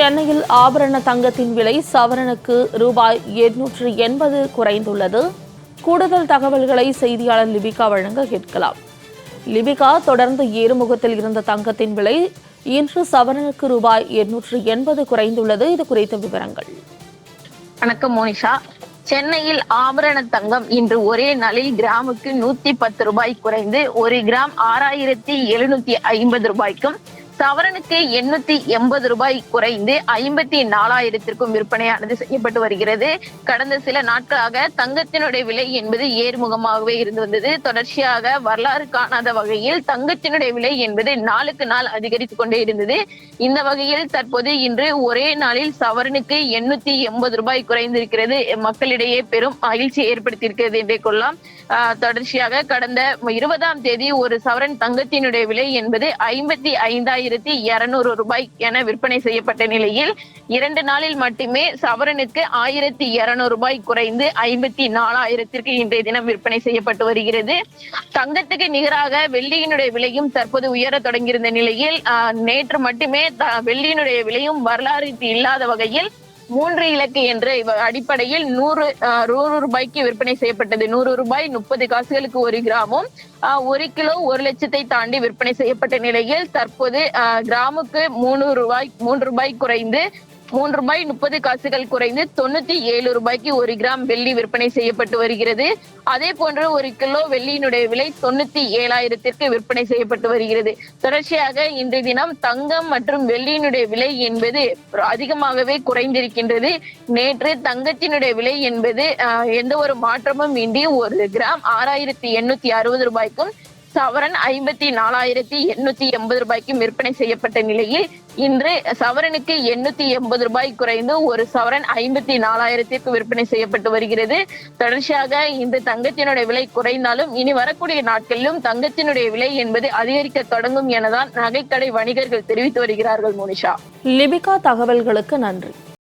சென்னையில் ஆபரண தங்கத்தின் விலை சவரனுக்கு ரூபாய் 880 குறைந்துள்ளது. கூடுதல் தகவல்களை செய்தியாளர் லிபிகா வழங்க கேட்கலாம். லிபிகா, தொடர்ந்து ஏறுமுகத்தில் இருந்த தங்கத்தின் விலை இன்று சவரனுக்கு ரூபாய் 880 குறைந்துள்ளது. இது குறித்த விவரங்கள். வணக்கம் மோனிஷா. சென்னையில் ஆபரண தங்கம் இன்று ஒரே நாளில் கிராமுக்கு 110 ரூபாய் குறைந்து 1 கிராம் 6750 ரூபாய்க்கும், சவரனுக்கு 880 ரூபாய் குறைந்து 54,000க்கும் விற்பனையானது செய்யப்பட்டு வருகிறது. கடந்த சில நாட்களாக தங்கத்தினுடைய விலை என்பது ஏறுமுகமாகவே இருந்து வந்தது. தொடர்ச்சியாக வரலாறு காணாத வகையில் தங்கத்தினுடைய விலை என்பது நாளுக்கு நாள் அதிகரித்துக் கொண்டே இருந்தது. இந்த வகையில் தற்போது இன்று ஒரே நாளில் சவரனுக்கு 880 ரூபாய் குறைந்திருக்கிறது. மக்களிடையே பெரும் மகிழ்ச்சி ஏற்படுத்தியிருக்கிறது என்றே கொள்ளலாம். தொடர்ச்சியாக கடந்த 20ஆம் தேதி ஒரு சவரன் தங்கத்தினுடைய விலை என்பது 55,200 ரூபாய் என விற்பனை செய்யப்பட்ட நிலையில் 2 நாளில் மட்டுமே சவரனுக்கு 1,200 ரூபாய் குறைந்து 54,000ற்கு இன்றைய தினம் விற்பனை செய்யப்பட்டு வருகிறது. தங்கத்துக்கு நிகராக வெள்ளியினுடைய விலையும் தற்போது உயர தொடங்கியிருந்த நிலையில் நேற்று மட்டுமே வெள்ளியினுடைய விலையும் வரலாறு இல்லாத வகையில் 3 இலக்கு என்ற அடிப்படையில் 100 ரூபாய்க்கு விற்பனை செய்யப்பட்டது. 100 ரூபாய் 30 காசுகளுக்கு 1 கிராமும் 1 கிலோ 1 லட்சத்தை தாண்டி விற்பனை செய்யப்பட்ட நிலையில் தற்போது கிராமுக்கு 3 ரூபாய் குறைந்து 3 ரூபாய் 30 காசுகள் குறைந்து 97 ரூபாய்க்கு 1 கிராம் வெள்ளி விற்பனை செய்யப்பட்டு வருகிறது. அதே போன்று 1 கிலோ வெள்ளியினுடைய விலை 97,000ற்கு விற்பனை செய்யப்பட்டு வருகிறது. தொடர்ச்சியாக இன்றைய தினம் தங்கம் மற்றும் வெள்ளியினுடைய விலை என்பது அதிகமாகவே குறைந்திருக்கின்றது. நேற்று தங்கத்தினுடைய விலை என்பது எந்த ஒரு மாற்றமும் இன்றி 1 கிராம் 6,860 ரூபாய்க்கும், சவரன் 54,880 ரூபாய்க்கும் விற்பனை செய்யப்பட்ட நிலையில் இன்று சவரனுக்கு 880 ரூபாய் குறைந்து ஒரு சவரன் 54,000ற்கு விற்பனை செய்யப்பட்டு வருகிறது. தொடர்ச்சியாக இந்த தங்கத்தினுடைய விலை குறைந்தாலும் இனி வரக்கூடிய நாட்களிலும் தங்கத்தினுடைய விலை என்பது அதிகரிக்க தொடங்கும் எனதான் நகைக்கடை வணிகர்கள் தெரிவித்து வருகிறார்கள். மோனிஷா, லிபிகா, தகவல்களுக்கு நன்றி.